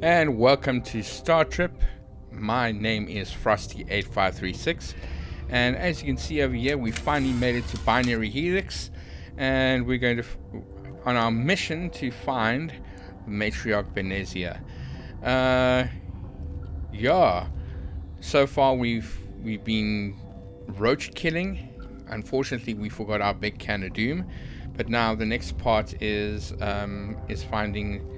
And welcome to Star Trip. My name is Frosty8536, and as you can see over here, we finally made it to Binary Helix, and we're going to on our mission to find Matriarch Benezia. Yeah, so far we've been roach killing. Unfortunately, we forgot our big can of doom, but now the next part is finding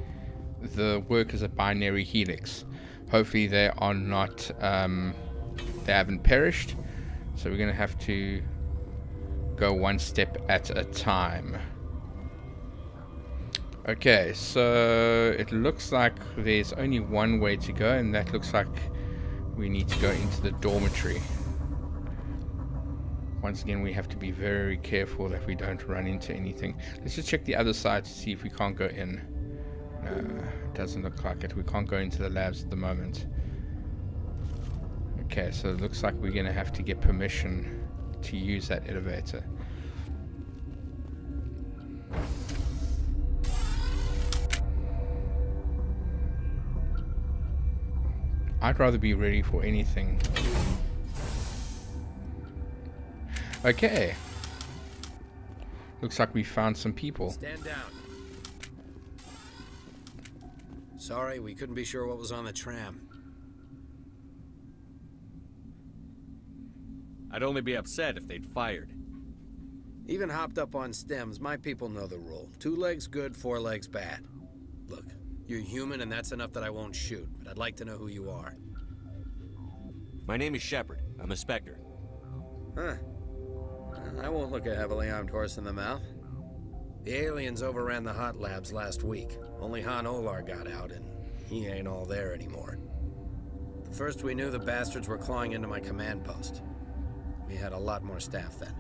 the workers at Binary Helix. Hopefully they are not they haven't perished, so we're gonna have to go one step at a time. Okay, so it looks like there's only one way to go, and that looks like we need to go into the dormitory. Once again, we have to be very careful that we don't run into anything. Let's just check the other side to see if we can't go in. No, it doesn't look like it. We can't go into the labs at the moment. Okay, so it looks like we're going to have to get permission to use that elevator. I'd rather be ready for anything. Okay. Looks like we found some people. Stand down. Sorry, we couldn't be sure what was on the tram. I'd only be upset if they'd fired. Even hopped up on stems, my people know the rule. 2 legs good, 4 legs bad. Look, you're human and that's enough that I won't shoot, but I'd like to know who you are. My name is Shepard. I'm a Spectre. Huh. I won't look a heavily armed horse in the mouth. The aliens overran the hot labs last week. Only Han Olar got out, and he ain't all there anymore. The first we knew, the bastards were clawing into my command post. We had a lot more staff then.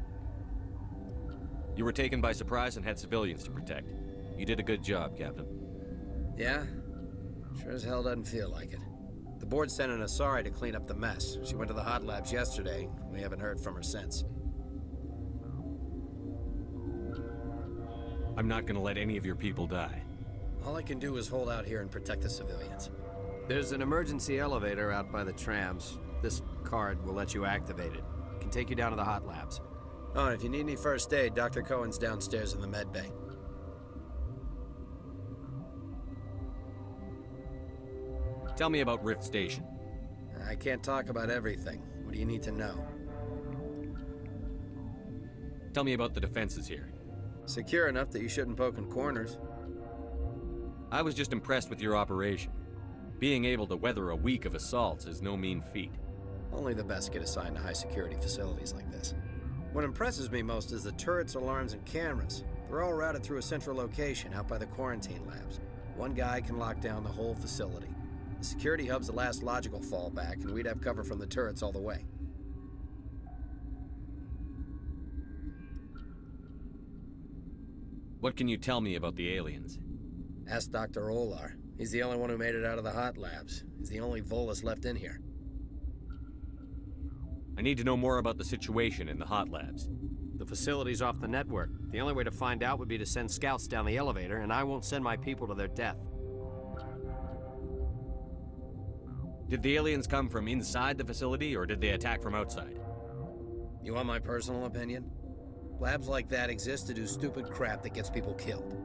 You were taken by surprise and had civilians to protect. You did a good job, Captain. Yeah? Sure as hell doesn't feel like it. The board sent an Asari to clean up the mess. She went to the hot labs yesterday. We haven't heard from her since. I'm not gonna let any of your people die. All I can do is hold out here and protect the civilians. There's an emergency elevator out by the trams. This card will let you activate it. It can take you down to the hot labs. Oh, and if you need any first aid, Dr. Cohen's downstairs in the med bay. Tell me about Rift Station. I can't talk about everything. What do you need to know? Tell me about the defenses here. Secure enough that you shouldn't poke in corners. I was just impressed with your operation. Being able to weather a week of assaults is no mean feat. Only the best get assigned to high-security facilities like this. What impresses me most is the turrets, alarms, and cameras. They're all routed through a central location out by the quarantine labs. One guy can lock down the whole facility. The security hub's the last logical fallback, and we'd have cover from the turrets all the way. What can you tell me about the aliens? Ask Dr. Olar. He's the only one who made it out of the hot labs. He's the only Volus left in here. I need to know more about the situation in the hot labs. The facility's off the network. The only way to find out would be to send scouts down the elevator, and I won't send my people to their death. Did the aliens come from inside the facility, or did they attack from outside? You want my personal opinion? Labs like that exist to do stupid crap that gets people killed.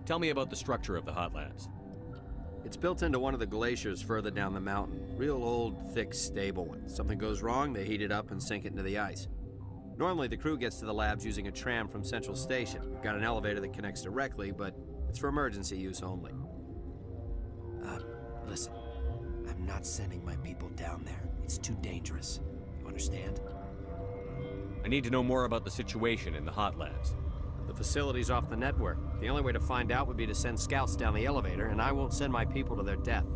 Tell me about the structure of the hot labs. It's built into one of the glaciers further down the mountain. Real old, thick, stable one. Something goes wrong, they heat it up and sink it into the ice. Normally, the crew gets to the labs using a tram from Central Station. We've got an elevator that connects directly, but it's for emergency use only. Listen. I'm not sending my people down there. It's too dangerous. You understand? I need to know more about the situation in the hot labs. The facility's off the network. The only way to find out would be to send scouts down the elevator, and I won't send my people to their death.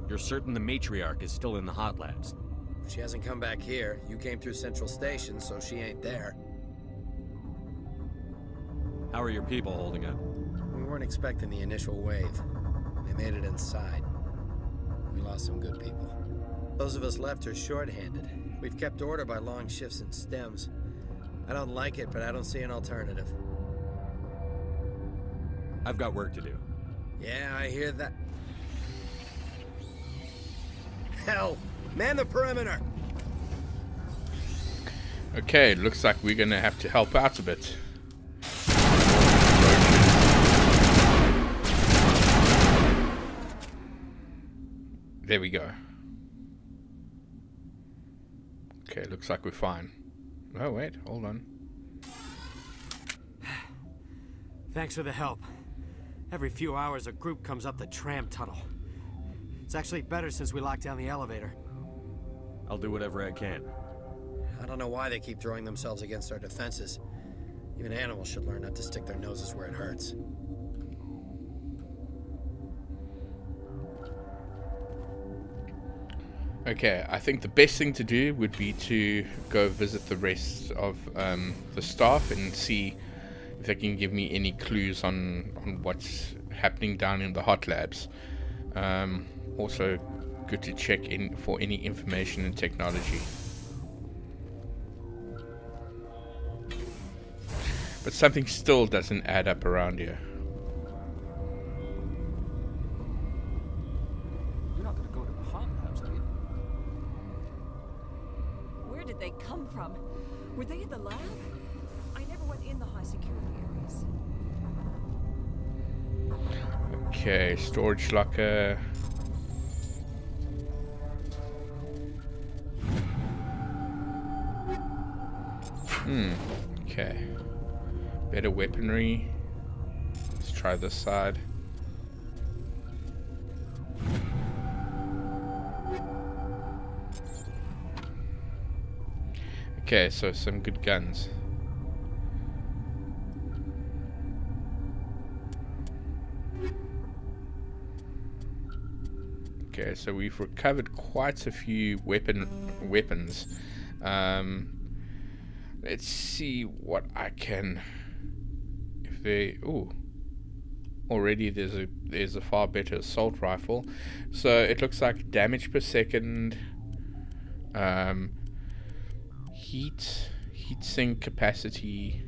You're certain the Matriarch is still in the hot labs? She hasn't come back here. You came through Central Station, so she ain't there. How are your people holding up? We weren't expecting the initial wave. They made it inside. We lost some good people. Those of us left are short-handed. We've kept order by long shifts and stems. I don't like it, but I don't see an alternative. I've got work to do. Yeah, I hear that. Hell! Man the perimeter! Okay, looks like we're gonna have to help out a bit. There we go. Okay, looks like we're fine. Oh wait, hold on. Thanks for the help. Every few hours a group comes up the tram tunnel. It's actually better since we locked down the elevator. I'll do whatever I can. I don't know why they keep throwing themselves against our defenses. Even animals should learn not to stick their noses where it hurts. Okay, I think the best thing to do would be to go visit the rest of the staff and see if they can give me any clues on what's happening down in the hot labs. Also, good to check in for any information and technology. But something still doesn't add up around here. You're not gonna go to the hot labs, are you? Where did they come from? Were they in the lab? I never went in the high security areas. Okay, storage locker. Okay. Better weaponry. Let's try this side. Okay, so some good guns. Okay, so we've recovered quite a few weapons. Let's see what I can. If they, ooh, already there's a far better assault rifle. So it looks like damage per second, heat sink capacity,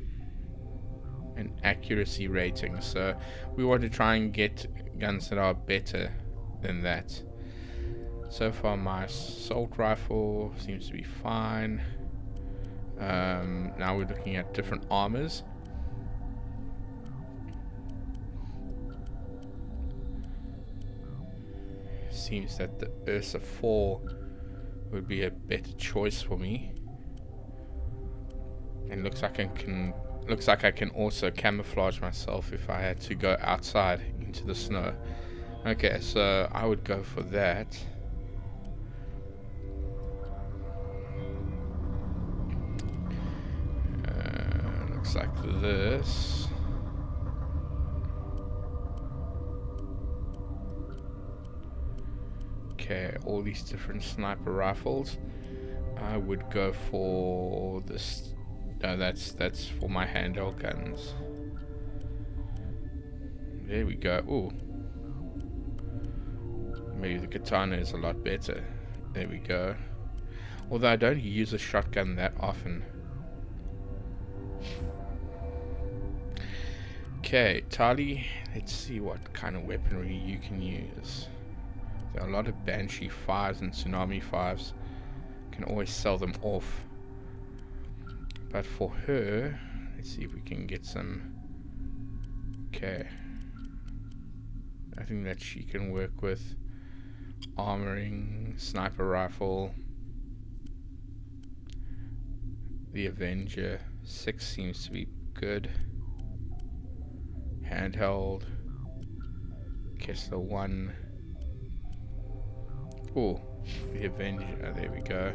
and accuracy rating. So we want to try and get guns that are better than that. So far my assault rifle seems to be fine. Now we're looking at different armors. Seems that the Ursa 4 would be a better choice for me. And looks like I can also camouflage myself if I had to go outside into the snow. Okay, so I would go for that. Looks like this. Okay, all these different sniper rifles. I would go for this. No, that's for my handheld guns. There we go. Ooh. Maybe the katana is a lot better. There we go. Although I don't use a shotgun that often. Okay, Tali, let's see what kind of weaponry you can use. There are a lot of Banshee 5s and Tsunami 5s. Can always sell them off. But for her, let's see if we can get some. Okay. I think that she can work with armoring, sniper rifle. The Avenger 6 seems to be good. Handheld. Kessler 1. Oh, the Avenger. Oh, there we go.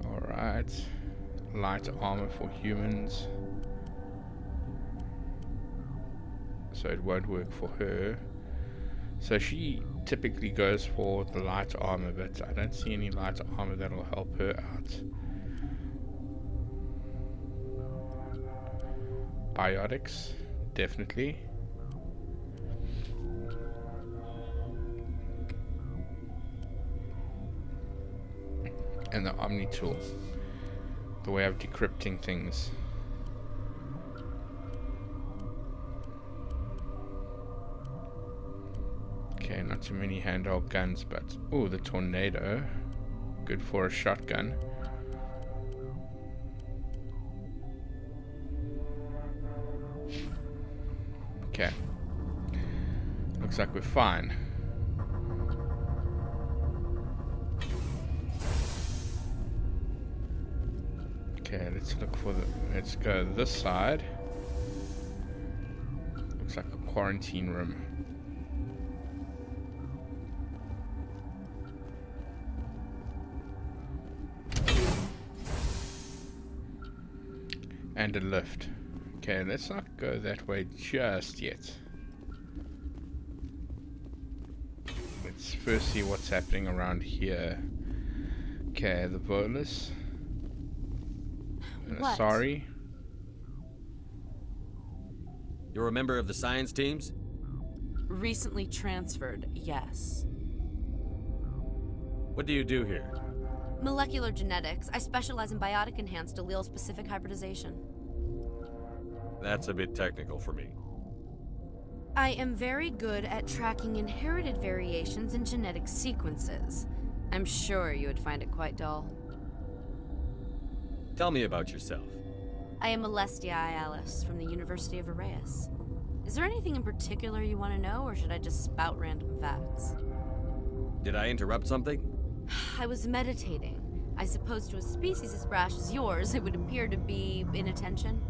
Alright. Light armor for humans. So it won't work for her. So she typically goes for the light armor, but I don't see any light armor that will help her out. Biotics, definitely. And the Omni tool. the way of decrypting things. Okay, not too many handheld guns, but oh, the tornado, good for a shotgun. Okay, looks like we're fine. Okay, let's look for the, let's go this side. Looks like a quarantine room. And a lift. Okay, let's not go that way just yet. Let's first see what's happening around here. Okay, the bolus. Sorry. You're a member of the science teams? Recently transferred, yes. What do you do here? Molecular genetics. I specialize in biotic-enhanced allele-specific hybridization. That's a bit technical for me. I am very good at tracking inherited variations in genetic sequences. I'm sure you would find it quite dull. Tell me about yourself. I am Alestia Ialis from the University of Arraeus. Is there anything in particular you want to know, or should I just spout random facts? Did I interrupt something? I was meditating. I suppose to a species as brash as yours, it would appear to be inattention.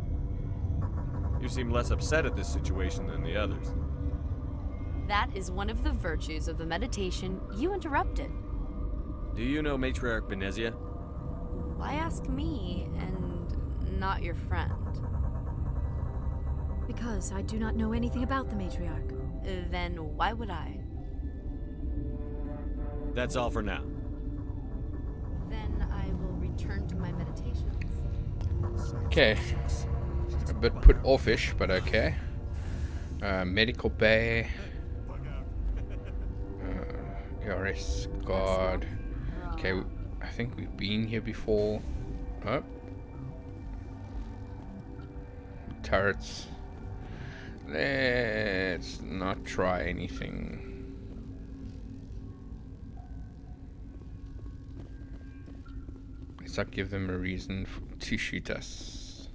You seem less upset at this situation than the others. That is one of the virtues of the meditation you interrupted. Do you know Matriarch Benezia? Why ask me, and not your friend? Because I do not know anything about the matriarch. Then why would I? That's all for now. Then I will return to my meditations. Okay. A bit put offish, but okay. Medical bay. ERS guard. Okay, I think we've been here before. Oh. Turrets. Let's not try anything. Let's not give them a reason to shoot us.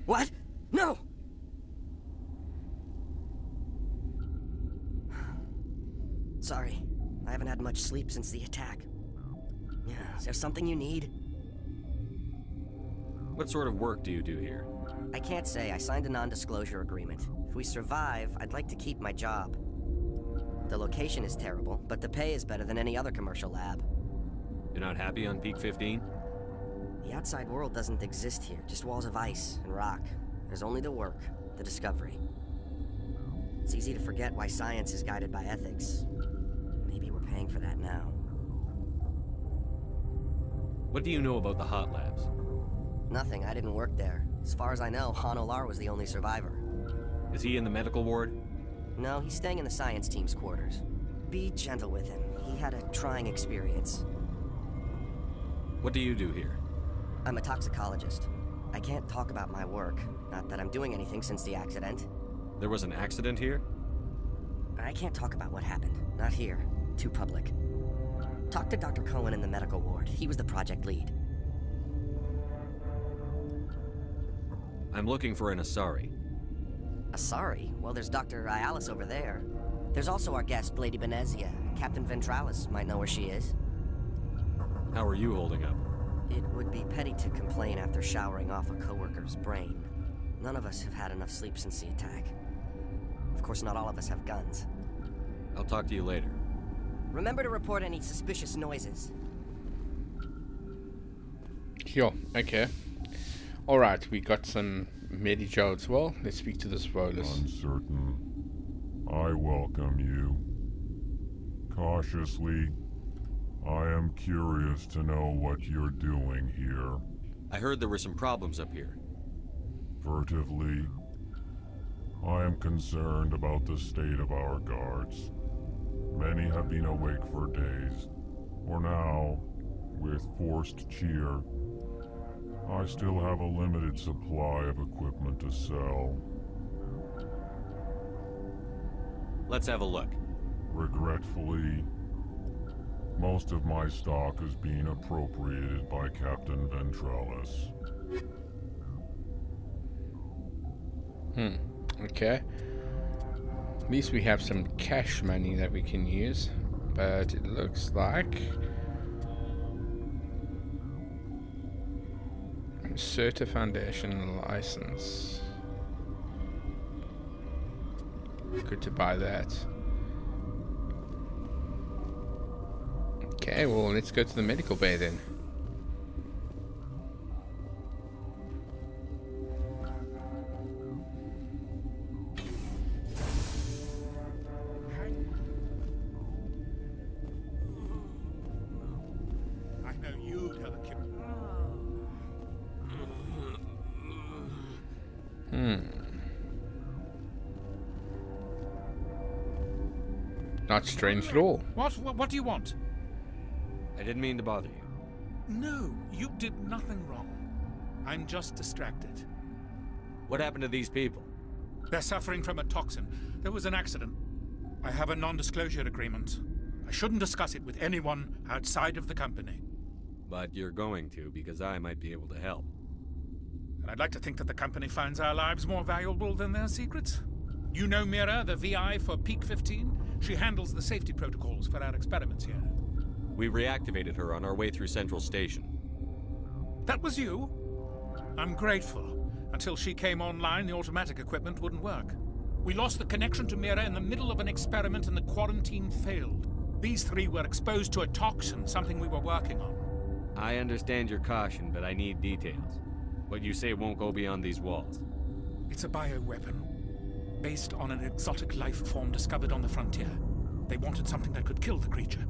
What? No! Sorry, I haven't had much sleep since the attack. Yeah, is there something you need? What sort of work do you do here? I can't say. I signed a non-disclosure agreement. If we survive, I'd like to keep my job. The location is terrible, but the pay is better than any other commercial lab. You're not happy on Peak 15? The outside world doesn't exist here, just walls of ice and rock. There's only the work, the discovery. It's easy to forget why science is guided by ethics. Maybe we're paying for that now. What do you know about the hot labs? Nothing, I didn't work there. As far as I know, Han Olar was the only survivor. Is he in the medical ward? No, he's staying in the science team's quarters. Be gentle with him. He had a trying experience. What do you do here? I'm a toxicologist. I can't talk about my work. Not that I'm doing anything since the accident. There was an accident here? I can't talk about what happened. Not here. Too public. Talk to Dr. Cohen in the medical ward. He was the project lead. I'm looking for an Asari. Asari? Well, there's Dr. Ialis over there. There's also our guest, Lady Benezia. Captain Ventralis might know where she is. How are you holding up? It would be petty to complain after showering off a coworker's brain. None of us have had enough sleep since the attack. Of course, not all of us have guns. I'll talk to you later. Remember to report any suspicious noises. Sure, okay. Alright, we got some Medijo as well. Let's speak to this Volus. Uncertain. I welcome you. Cautiously, I am curious to know what you're doing here. I heard there were some problems up here. Furtively, I am concerned about the state of our guards. Many have been awake for days, or now, with forced cheer. I still have a limited supply of equipment to sell. Let's have a look. Regretfully, most of my stock is being appropriated by Captain Ventralis. Okay. At least we have some cash money that we can use, but it looks like Certa Foundation license. Good to buy that. Okay, well, let's go to the medical bay then. I know you'd have a cure. Not strange at all. What do you want? I didn't mean to bother you. No, you did nothing wrong. I'm just distracted. What happened to these people? They're suffering from a toxin. There was an accident. I have a non-disclosure agreement. I shouldn't discuss it with anyone outside of the company. But you're going to, because I might be able to help. And I'd like to think that the company finds our lives more valuable than their secrets. You know Mira, the VI for Peak 15? She handles the safety protocols for our experiments here. We reactivated her on our way through Central Station. That was you? I'm grateful. Until she came online, the automatic equipment wouldn't work. We lost the connection to Mira in the middle of an experiment and the quarantine failed. These three were exposed to a toxin, something we were working on. I understand your caution, but I need details. What you say won't go beyond these walls. It's a bioweapon, based on an exotic life form discovered on the frontier. They wanted something that could kill the creature.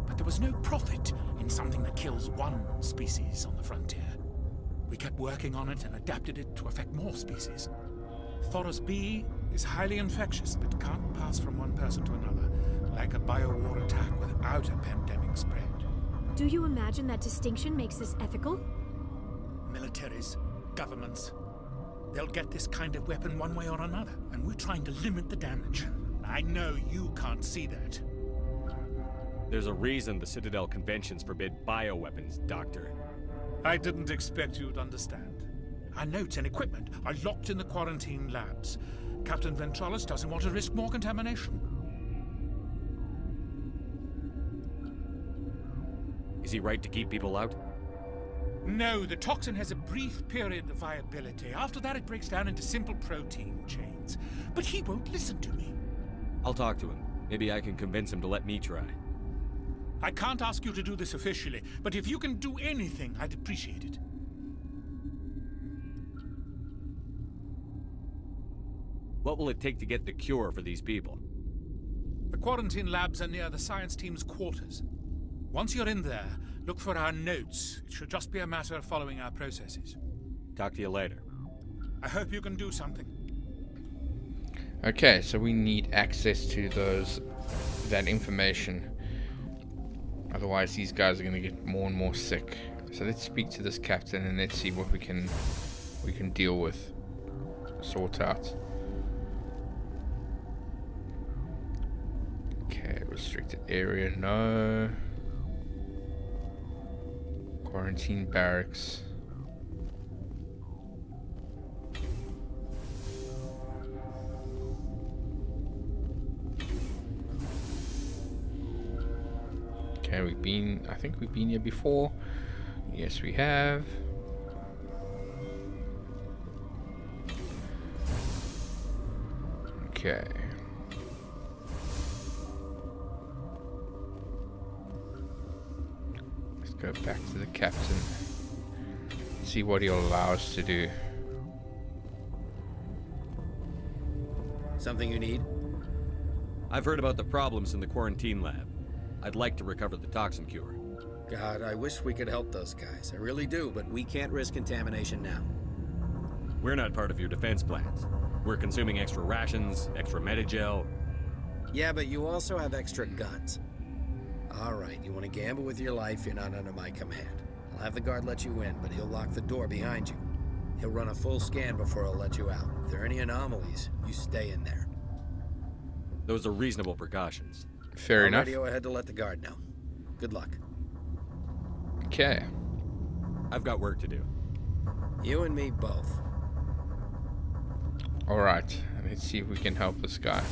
But there was no profit in something that kills one species on the frontier. We kept working on it and adapted it to affect more species. Thoros B is highly infectious, but can't pass from one person to another, like a biowar attack without a pandemic spread. Do you imagine that distinction makes this ethical? Militaries, governments, they'll get this kind of weapon one way or another, and we're trying to limit the damage. I know you can't see that. There's a reason the Citadel conventions forbid bioweapons, Doctor. I didn't expect you'd understand. Our notes and equipment are locked in the quarantine labs. Captain Ventralis doesn't want to risk more contamination. Is he right to keep people out? No, the toxin has a brief period of viability. After that, it breaks down into simple protein chains. But he won't listen to me. I'll talk to him. Maybe I can convince him to let me try. I can't ask you to do this officially, but if you can do anything, I'd appreciate it. What will it take to get the cure for these people? The quarantine labs are near the science team's quarters. Once you're in there, look for our notes. It should just be a matter of following our processes. Talk to you later. I hope you can do something. Okay, so we need access to that information. Otherwise, these guys are going to get more and more sick. So let's speak to this captain and let's see what we can deal with, sort out. Okay, restricted area, no. Quarantine barracks. Okay, I think we've been here before. Yes, we have. Okay. Let's go back to the captain. See what he'll allow us to do. Something you need? I've heard about the problems in the quarantine lab. I'd like to recover the toxin cure. God, I wish we could help those guys. I really do, but we can't risk contamination now. We're not part of your defense plans. We're consuming extra rations, extra Medigel. Yeah, but you also have extra guns. All right, you want to gamble with your life, you're not under my command. I'll have the guard let you in, but he'll lock the door behind you. He'll run a full scan before he'll let you out. If there are any anomalies, you stay in there. Those are reasonable precautions. Fair enough. Radio ahead to let the guard know. Good luck. Okay. I've got work to do. You and me both. Alright, let's see if we can help this guy.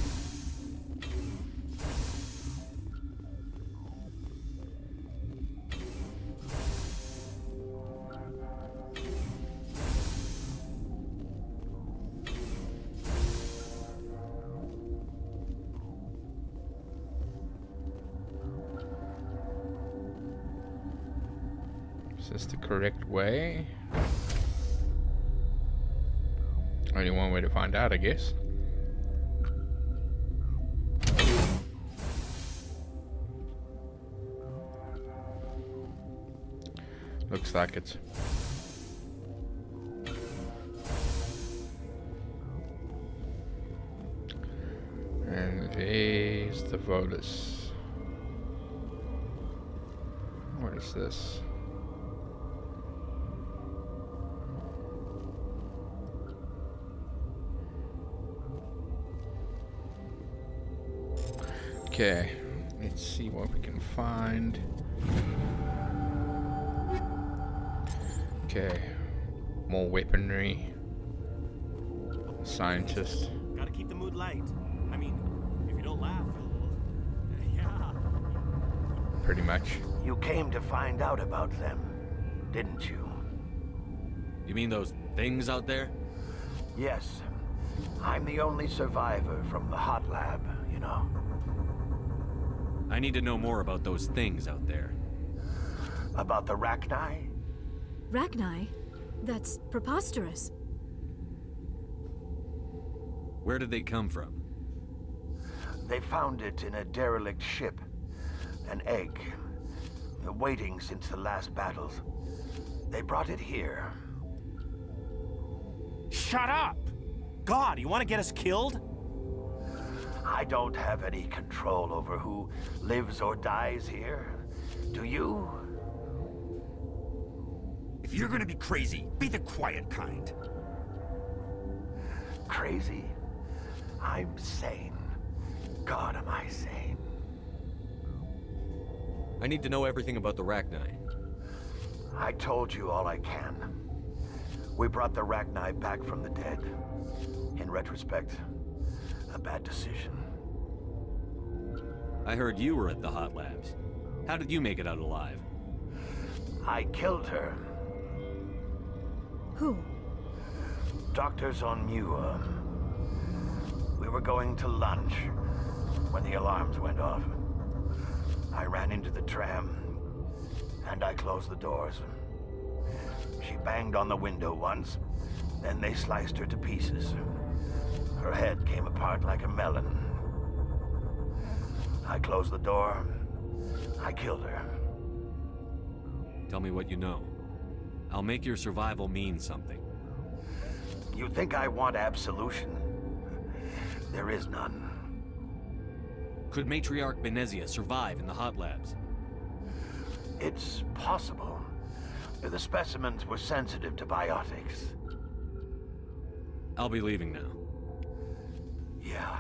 Is this the correct way? Only one way to find out, I guess. Looks like it. And there's the Volus. What is this? Okay, let's see what we can find. Okay, more weaponry. Scientist. Gotta keep the mood light. I mean, if you don't laugh, yeah. Pretty much. You came to find out about them, didn't you? You mean those things out there? Yes. I'm the only survivor from the hot lab, you know. I need to know more about those things out there. About the Rachni? Rachni? That's preposterous. Where did they come from? They found it in a derelict ship. An egg. Waiting since the last battles. They brought it here. Shut up! God, you want to get us killed? I don't have any control over who lives or dies here. Do you? If you're gonna be crazy, be the quiet kind. Crazy? I'm sane. God, am I sane. I need to know everything about the Rachni. I told you all I can. We brought the Rachni back from the dead. In retrospect, a bad decision. I heard you were at the hot labs. How did you make it out alive? I killed her. Who? Doctors on Muir. We were going to lunch when the alarms went off. I ran into the tram, and I closed the doors. She banged on the window once, then they sliced her to pieces. Her head came apart like a melon. I closed the door. I killed her. Tell me what you know. I'll make your survival mean something. You think I want absolution? There is none. Could Matriarch Benezia survive in the hot labs? It's possible. The specimens were sensitive to biotics. I'll be leaving now. Yeah.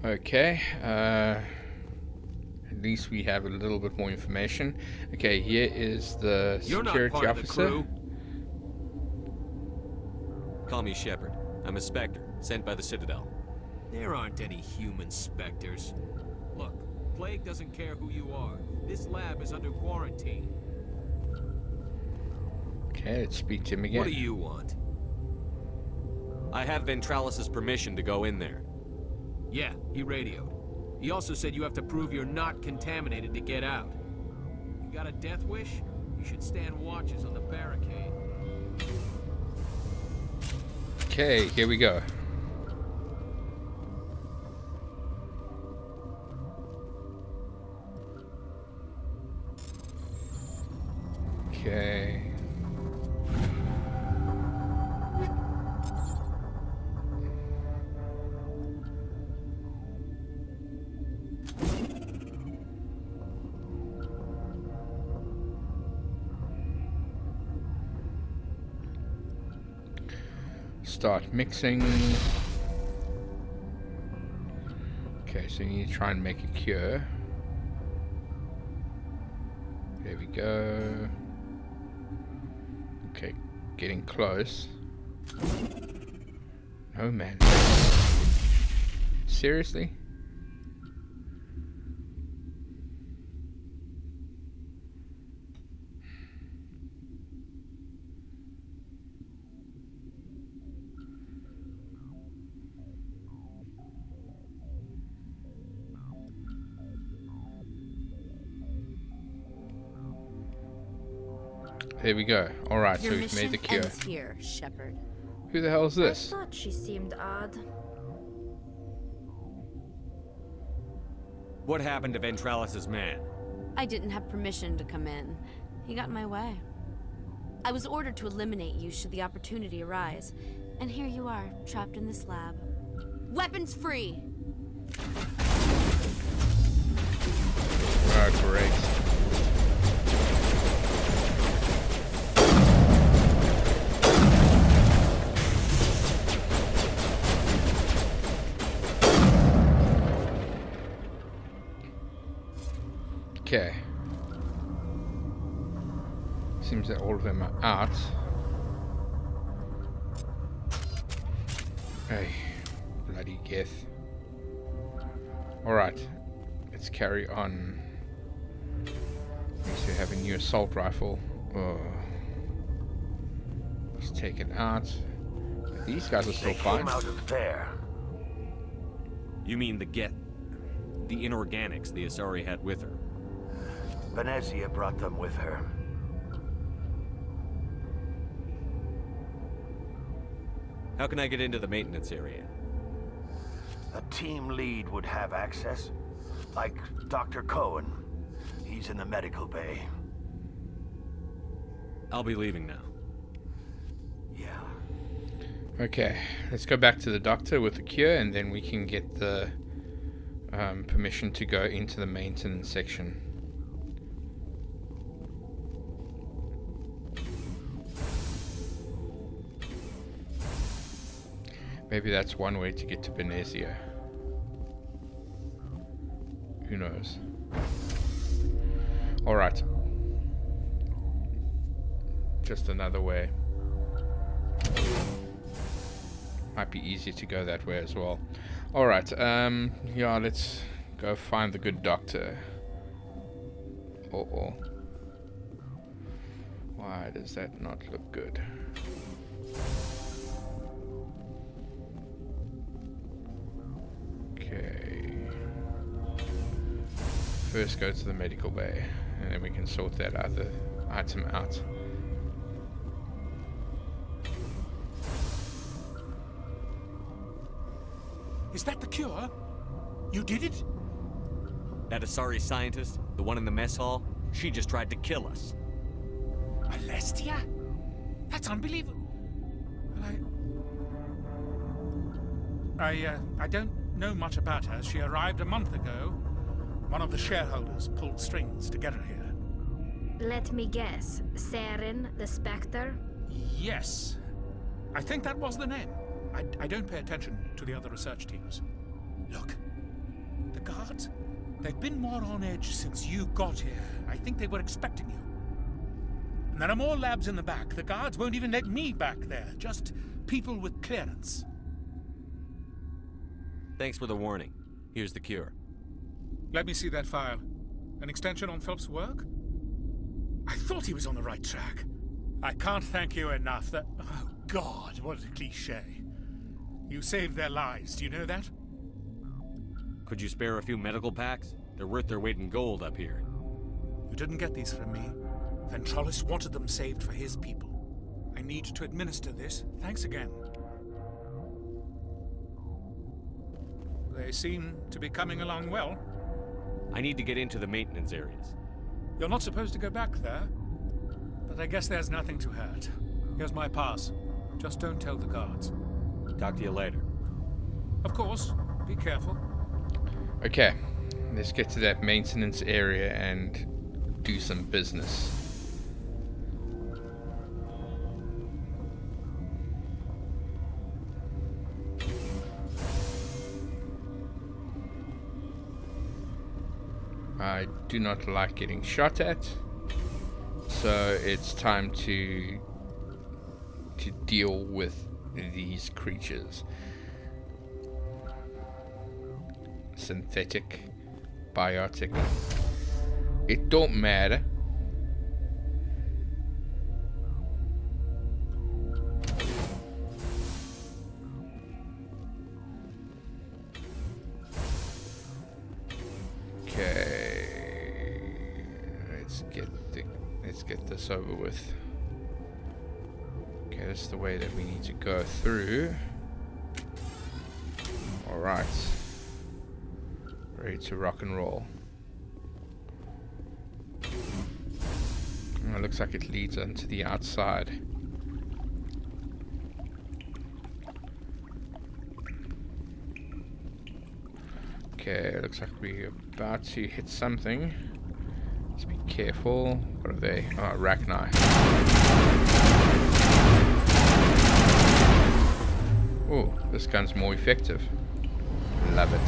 Okay, at least we have a little bit more information. Okay, here is the security officer. Call me Shepard. I'm a Spectre, sent by the Citadel. There aren't any human Spectres. Look, Plague doesn't care who you are. This lab is under quarantine. Okay, let's speak to him again. What do you want? I have Ventralis's permission to go in there. Yeah, he radioed. He also said you have to prove you're not contaminated to get out. You got a death wish? You should stand watches on the barricade. Okay, here we go. Okay. Start mixing. Okay, so you need to try and make a cure. There we go. Okay, getting close. Oh man. Seriously? There we go. Alright, so we've made the cure. Ends here, Shepard. Who the hell is this? I thought she seemed odd. What happened to Ventralis's man? I didn't have permission to come in. He got in my way. I was ordered to eliminate you should the opportunity arise. And here you are, trapped in this lab. Weapons free! Oh, great. Okay. Seems that all of them are out. Hey, bloody Geth. Alright, let's carry on. We have a new assault rifle. Oh. Let's take it out. These guys are still fine. Came out of there. You mean the Geth? The inorganics the Asari had with her? Benezia brought them with her. How can I get into the maintenance area? A team lead would have access. Like Dr. Cohen. He's in the medical bay. I'll be leaving now. Yeah. Okay, let's go back to the doctor with the cure, and then we can get the permission to go into the maintenance section. Maybe that's one way to get to Benezia. Who knows? Alright. Just another way. Might be easier to go that way as well. Alright, yeah, let's go find the good doctor. Uh-oh. Why does that not look good? Okay. First go to the medical bay, and then we can sort that other item out. Is that the cure? You did it? That Asari scientist, the one in the mess hall, she just tried to kill us. Alestia? That's unbelievable. I don't know much about her. She arrived a month ago. One of the shareholders pulled strings to get her here. Let me guess. Saren, the Spectre? Yes. I think that was the name. I don't pay attention to the other research teams. Look, the guards, they've been more on edge since you got here. I think they were expecting you. And there are more labs in the back. The guards won't even let me back there. Just people with clearance. Thanks for the warning. Here's the cure. Let me see that file. An extension on Phelps' work? I thought he was on the right track. I can't thank you enough. That... Oh, God, what a cliché. You saved their lives, do you know that? Could you spare a few medical packs? They're worth their weight in gold up here. You didn't get these from me. Ventralis wanted them saved for his people. I need to administer this. Thanks again. They seem to be coming along well. I need to get into the maintenance areas. You're not supposed to go back there, but I guess there's nothing to hurt. Here's my pass. Just don't tell the guards. Talk to you later. Of course. Be careful. Okay, let's get to that maintenance area and do some business. I do not like getting shot at, so it's time to deal with these creatures. Synthetic, biotic, it don't matter. Okay, let's get this over with. Okay, this is the way that we need to go through. All right, ready to rock and roll. Oh, it looks like it leads onto the outside. Okay, looks like we're about to hit something. Let's be careful. What are they? Oh, Rachni. Oh, this gun's more effective. Love it.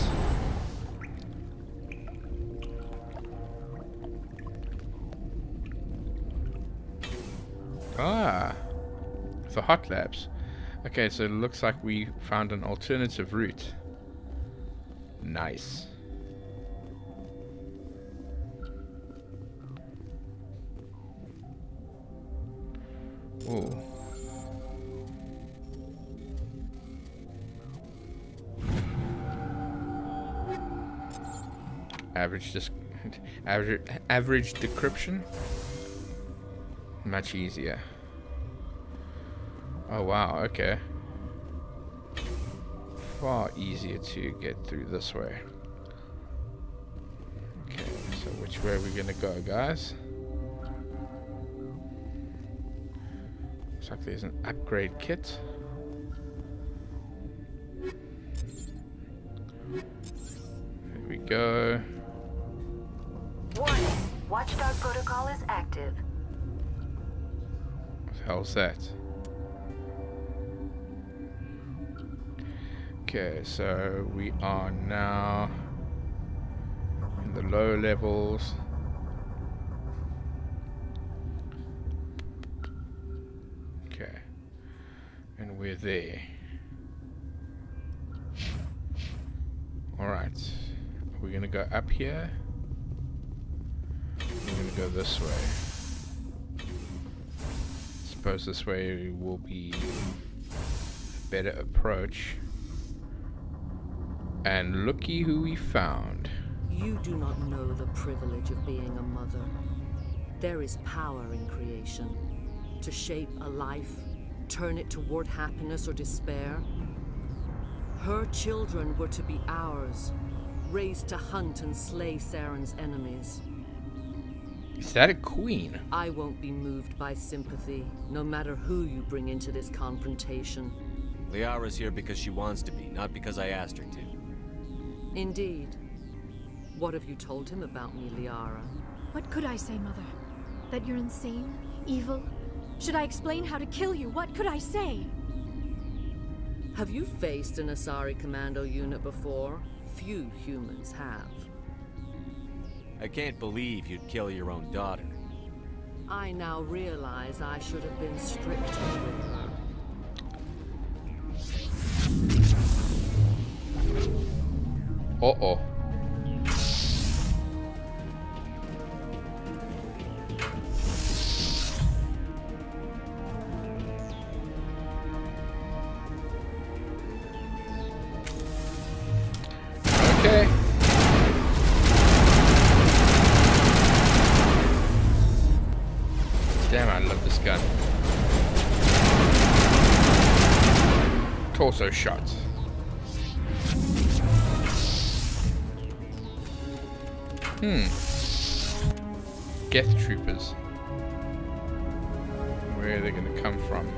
Ah, the hot labs. Okay, so it looks like we found an alternative route. Nice. Oh. Average decryption. Much easier. Oh wow, okay. Far easier to get through this way. Okay, so which way are we gonna go, guys? Looks like there's an upgrade kit. Here we go. Warning, Watchdog protocol is active. What the hell's that? Okay, so we are now in the low levels. Okay, and we're there. Alright, we're gonna go up here. We're gonna go this way. Suppose this way will be a better approach. And looky who we found. You do not know the privilege of being a mother. There is power in creation. To shape a life, turn it toward happiness or despair. Her children were to be ours, raised to hunt and slay Saren's enemies. Is that a queen? I won't be moved by sympathy, no matter who you bring into this confrontation. Liara's here because she wants to be, not because I asked her to. Indeed. What have you told him about me, Liara? What could I say, Mother? That you're insane? Evil? Should I explain how to kill you? What could I say? Have you faced an Asari commando unit before? Few humans have. I can't believe you'd kill your own daughter. I now realize I should have been stricter with her. Uh-oh. Okay. Damn, I love this gun. Torso shot. Geth troopers. Where are they gonna come from?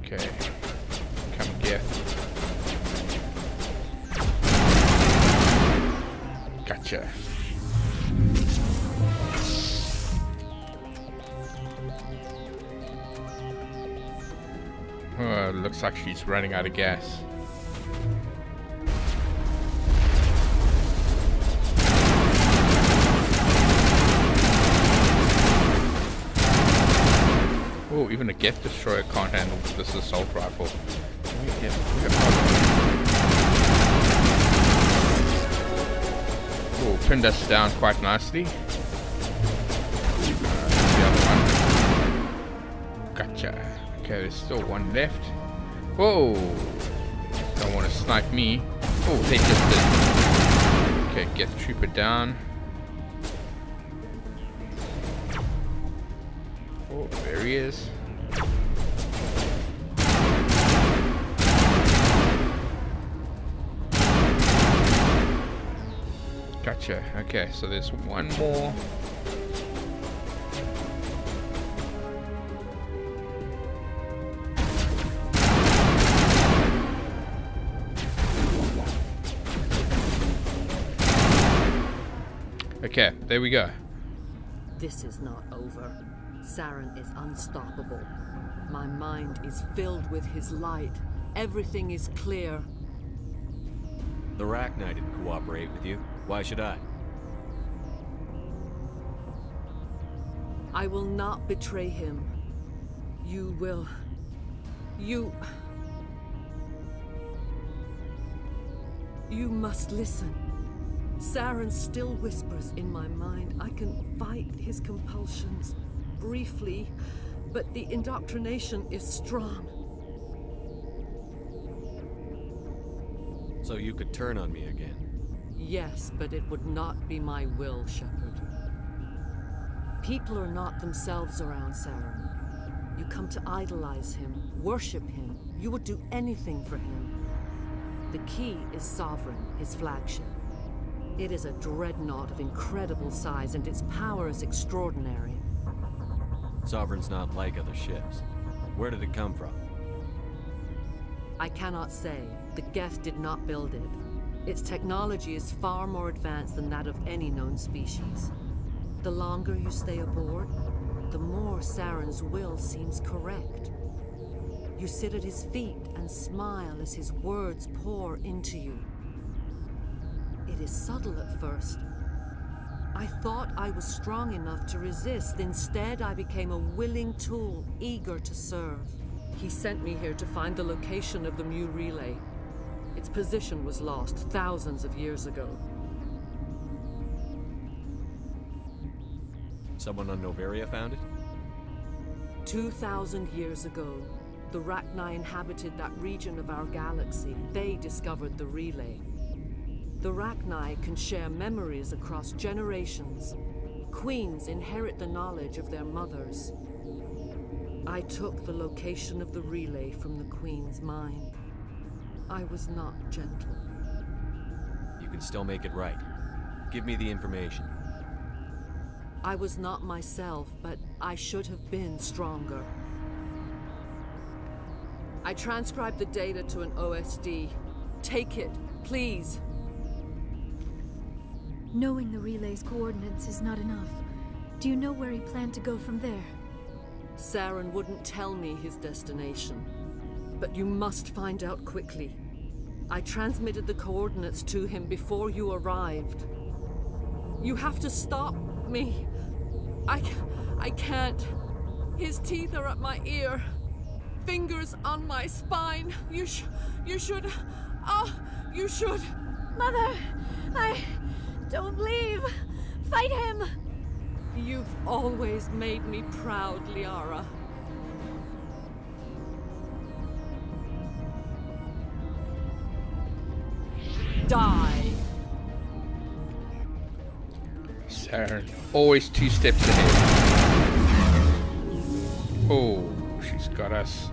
Okay. Come Geth. Gotcha. Oh, looks like she's running out of gas. Oh, even a Geth destroyer can't handle this assault rifle. Oh, pinned us down quite nicely. The other one. Gotcha. Okay, there's still one left. Whoa! Don't want to snipe me. Oh, they just did. Okay, Geth trooper down. Oh, there he is. Gotcha. Okay, so there's one more. Okay, there we go. This is not over. Saren is unstoppable. My mind is filled with his light. Everything is clear. The Rachni didn't cooperate with you. Why should I? I will not betray him. You will. You must listen. Saren still whispers in my mind. I can fight his compulsions. Briefly, but the indoctrination is strong. So you could turn on me again? Yes, but it would not be my will, Shepard. People are not themselves around Saren. You come to idolize him, worship him. You would do anything for him. The key is Sovereign, his flagship. It is a dreadnought of incredible size, and its power is extraordinary. Sovereign's not like other ships. Where did it come from? I cannot say. The Geth did not build it. Its technology is far more advanced than that of any known species. The longer you stay aboard, the more Saren's will seems correct. You sit at his feet and smile as his words pour into you. It is subtle at first. I thought I was strong enough to resist. Instead, I became a willing tool, eager to serve. He sent me here to find the location of the Mu relay. Its position was lost thousands of years ago. Someone on Noveria found it? 2,000 years ago, the Rachni inhabited that region of our galaxy. They discovered the relay. The Rachni can share memories across generations. Queens inherit the knowledge of their mothers. I took the location of the relay from the Queen's mind. I was not gentle. You can still make it right. Give me the information. I was not myself, but I should have been stronger. I transcribed the data to an OSD. Take it, please. Knowing the relay's coordinates is not enough. Do you know where he planned to go from there? Saren wouldn't tell me his destination. But you must find out quickly. I transmitted the coordinates to him before you arrived. You have to stop me. I can't. His teeth are at my ear. Fingers on my spine. You should. Oh, you should. Mother, don't leave. Fight him. You've always made me proud, Liara. Die. Saren, always 2 steps ahead. Oh, she's got us.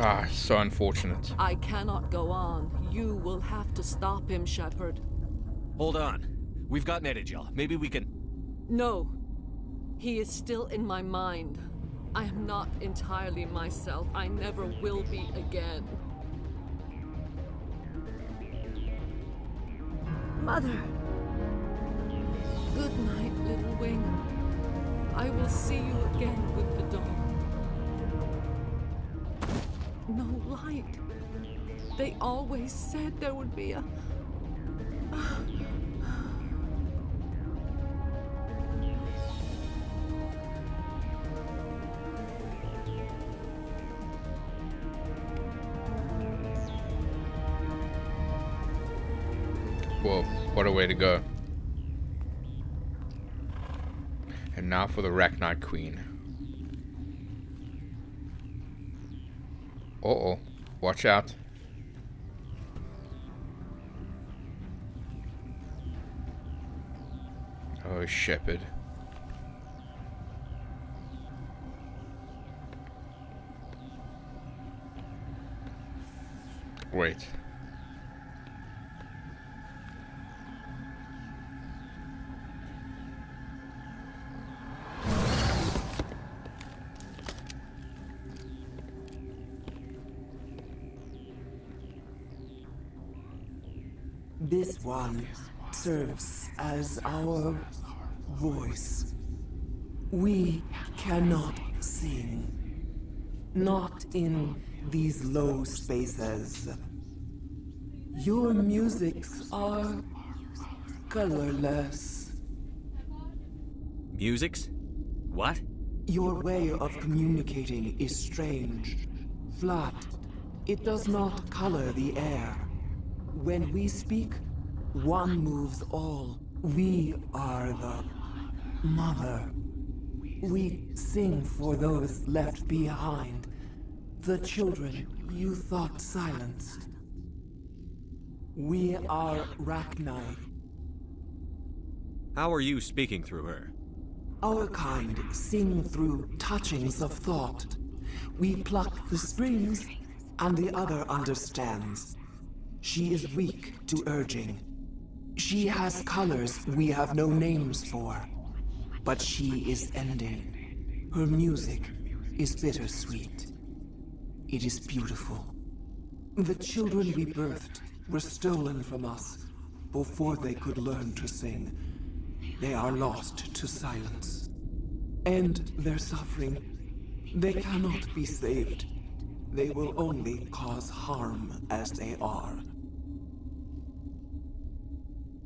Ah, so unfortunate. I cannot go on. You will have to stop him, Shepard. Hold on. We've got Metagel. Maybe we can... No. He is still in my mind. I am not entirely myself. I never will be again. Mother. Good night, little wing. I will see you again with the dawn. No light. They always said there would be a... Whoa, what a way to go. And now for the Rachni Queen. Uh-oh. Watch out. Oh, Shepard. Wait. This one serves as our voice. We cannot sing. Not in these low spaces. Your musics are colorless. Musics? What? Your way of communicating is strange. Flat. It does not color the air. When we speak, one moves all. We are the mother. We sing for those left behind. The children you thought silenced. We are Rachni. How are you speaking through her? Our kind sing through touchings of thought. We pluck the strings, and the other understands. She is weak to urging. She has colors we have no names for. But she is ending. Her music is bittersweet. It is beautiful. The children we birthed were stolen from us before they could learn to sing. They are lost to silence. And their suffering, they cannot be saved. They will only cause harm as they are.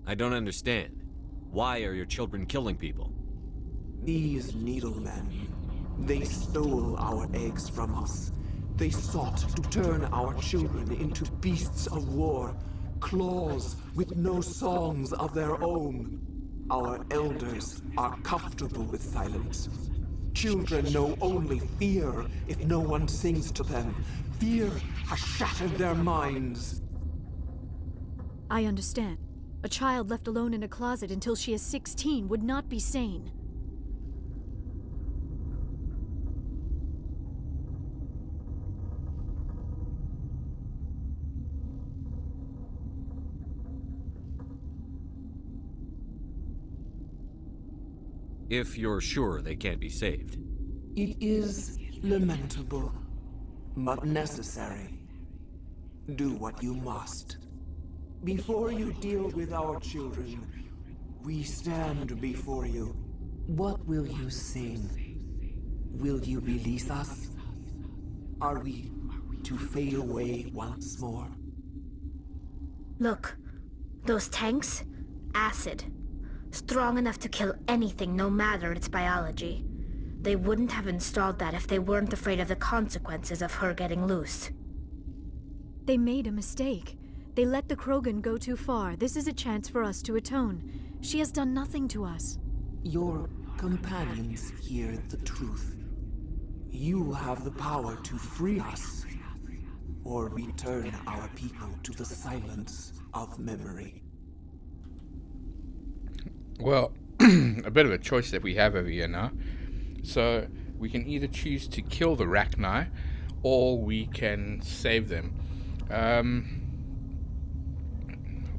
I don't understand. Why are your children killing people? These needlemen, they stole our eggs from us. They sought to turn our children into beasts of war, claws with no songs of their own. Our elders are comfortable with silence. Children know only fear if no one sings to them. Fear has shattered their minds. I understand. A child left alone in a closet until she is 16 would not be sane. If you're sure they can't be saved. It is lamentable, but necessary. Do what you must. Before you deal with our children, we stand before you. What will you sing? Will you release us? Are we to fade away once more? Look, those tanks? Acid. Strong enough to kill anything, no matter its biology. They wouldn't have installed that if they weren't afraid of the consequences of her getting loose. They made a mistake. They let the Krogan go too far. This is a chance for us to atone. She has done nothing to us. Your companions hear the truth. You have the power to free us, or return our people to the silence of memory. Well, a bit of a choice that we have over here now. So we can either choose to kill the Rachni, or we can save them.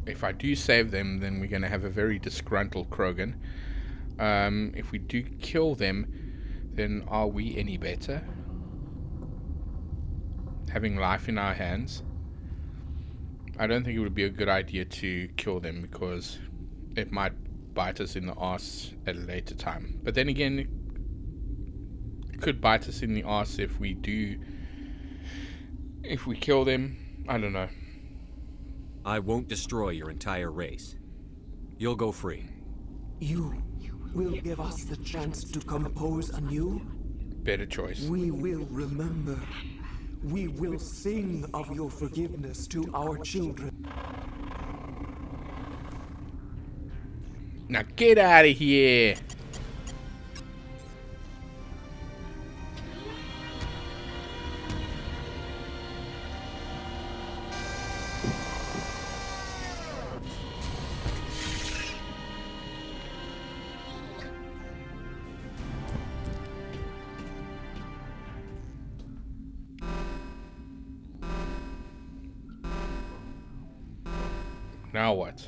If I do save them, then we're going to have a very disgruntled Krogan. If we do kill them, then are we any better? Having life in our hands? I don't think it would be a good idea to kill them, because it might bite us in the arse at a later time. But then again, it could bite us in the arse if we kill them. I don't know. I won't destroy your entire race. You'll go free. You will give us the chance to compose anew? Better choice. We will remember. We will sing of your forgiveness to our children. Now get out of here! Now what?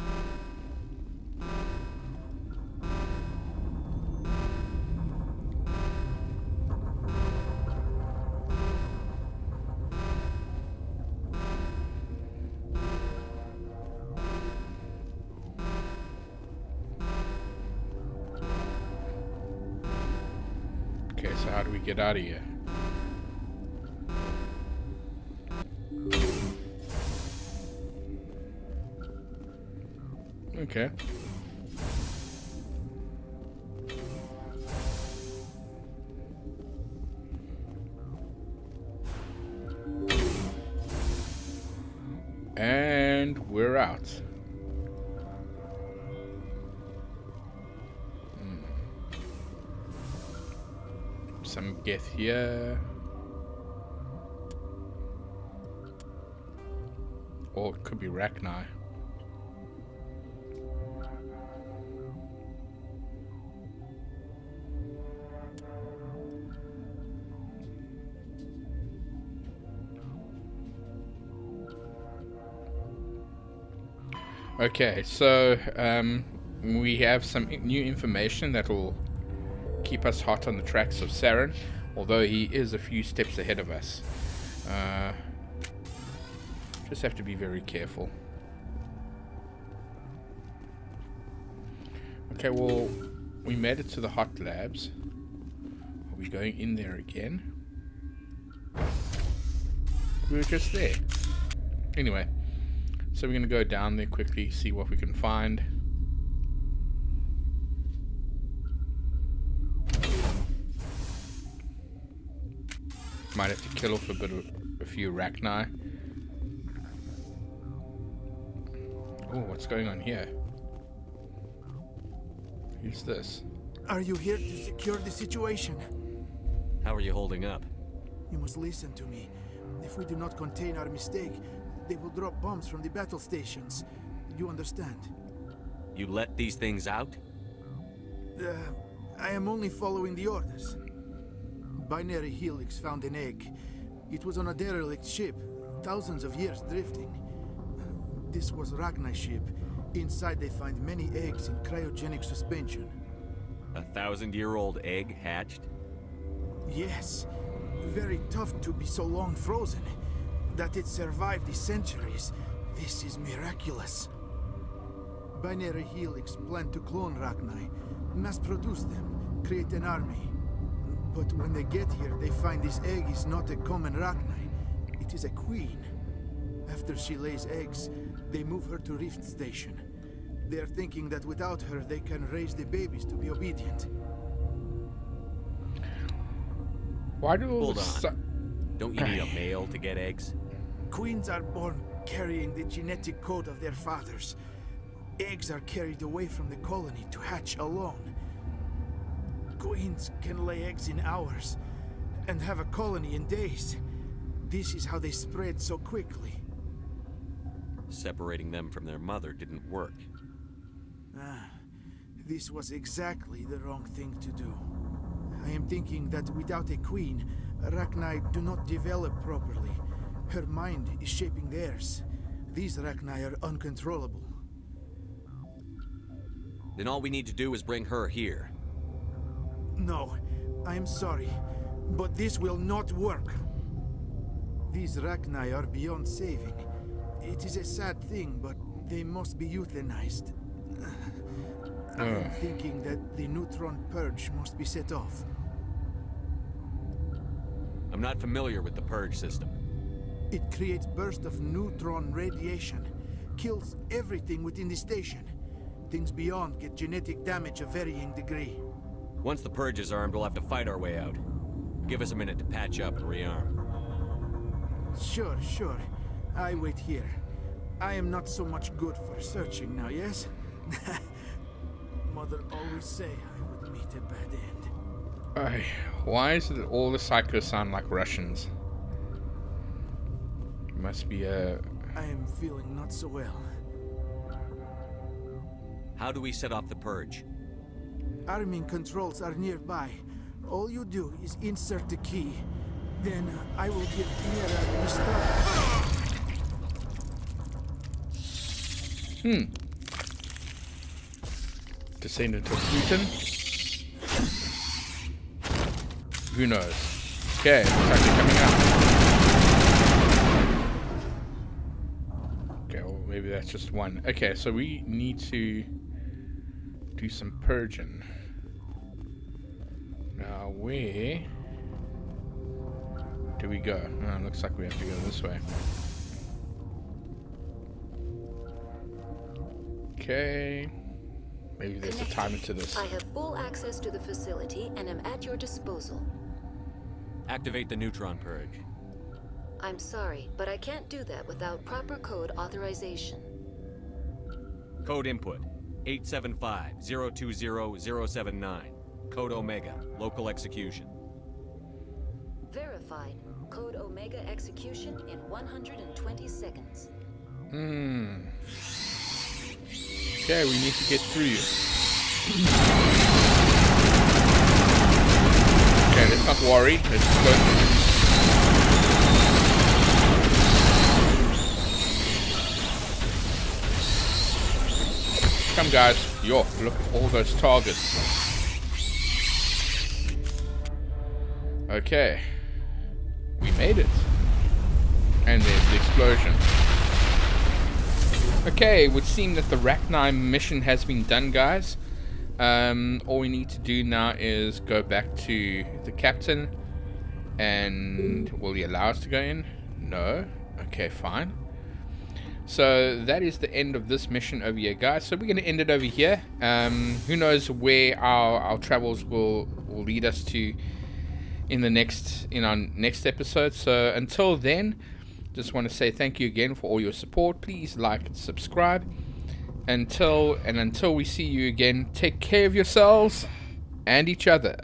Okay, so how do we get out of here? Okay. And we're out. Some geth here. Or it could be Rachni. Okay, so we have some new information that will keep us hot on the tracks of Saren, although he is a few steps ahead of us. Just have to be very careful. Okay, well, we made it to the hot labs. Are we going in there again? We were just there. Anyway. So we're going to go down there quickly, see what we can find. Might have to kill off a few Rachni. Oh, what's going on here? Who's this? Are you here to secure the situation? How are you holding up? You must listen to me. If we do not contain our mistake, they will drop bombs from the battle stations. You understand? You let these things out? I am only following the orders. Binary Helix found an egg. It was on a derelict ship, thousands of years drifting. This was Rachni's ship. Inside they find many eggs in cryogenic suspension. A 1,000-year-old egg hatched? Yes. Very tough to be so long frozen. That it survived the centuries, this is miraculous. Binary Helix planned to clone Rachni, mass-produce them, create an army. But when they get here, they find this egg is not a common Rachni. It is a queen. After she lays eggs, they move her to Rift Station. They are thinking that without her, they can raise the babies to be obedient. Why do Hold on. Don't you need a male to get eggs? Queens are born carrying the genetic code of their fathers. Eggs are carried away from the colony to hatch alone. Queens can lay eggs in hours and have a colony in days. This is how they spread so quickly. Separating them from their mother didn't work. This was exactly the wrong thing to do. I am thinking that without a queen, Rachni do not develop properly. Her mind is shaping theirs. These Rachni are uncontrollable. Then all we need to do is bring her here. No, I'm sorry, but this will not work. These Rachni are beyond saving. It is a sad thing, but they must be euthanized. I'm thinking that the neutron purge must be set off. I'm not familiar with the purge system. It creates bursts of neutron radiation, kills everything within the station. Things beyond get genetic damage of varying degree. Once the purge is armed, we'll have to fight our way out. Give us a minute to patch up and rearm. Sure. I wait here. I am not so much good for searching now, yes? Mother always say I would meet a bad end. Why is it that all the psychos sound like Russians? It must be a... I am feeling not so well. How do we set off the purge? Arming controls are nearby. All you do is insert the key. Then I will give Mira the start. Descendant of Putin? Who knows? Okay, looks like they're coming out. Okay, well maybe that's just one. Okay, so we need to do some purging. Now where do we go? Oh, looks like we have to go this way. Okay. Maybe there's a timer to this. I have full access to the facility and am at your disposal. Activate the neutron purge. I'm sorry, but I can't do that without proper code authorization. Code input 875-020-079. Code Omega. Local execution. Verified. Code Omega execution in 120 seconds. Okay, we need to get through. Okay, let's not worry. Let's go. Come guys. Yo, look at all those targets. Okay. We made it. And there's the explosion. Okay, it would seem that the Rachni mission has been done, guys. All we need to do now is go back to the captain. And will he allow us to go in? No. Okay, fine. So that is the end of this mission over here, guys. So we're going to end it over here. Who knows where our travels will lead us to in our next episode. So until then, just want to say thank you again for all your support. Please like and subscribe. Until we see you again, take care of yourselves and each other.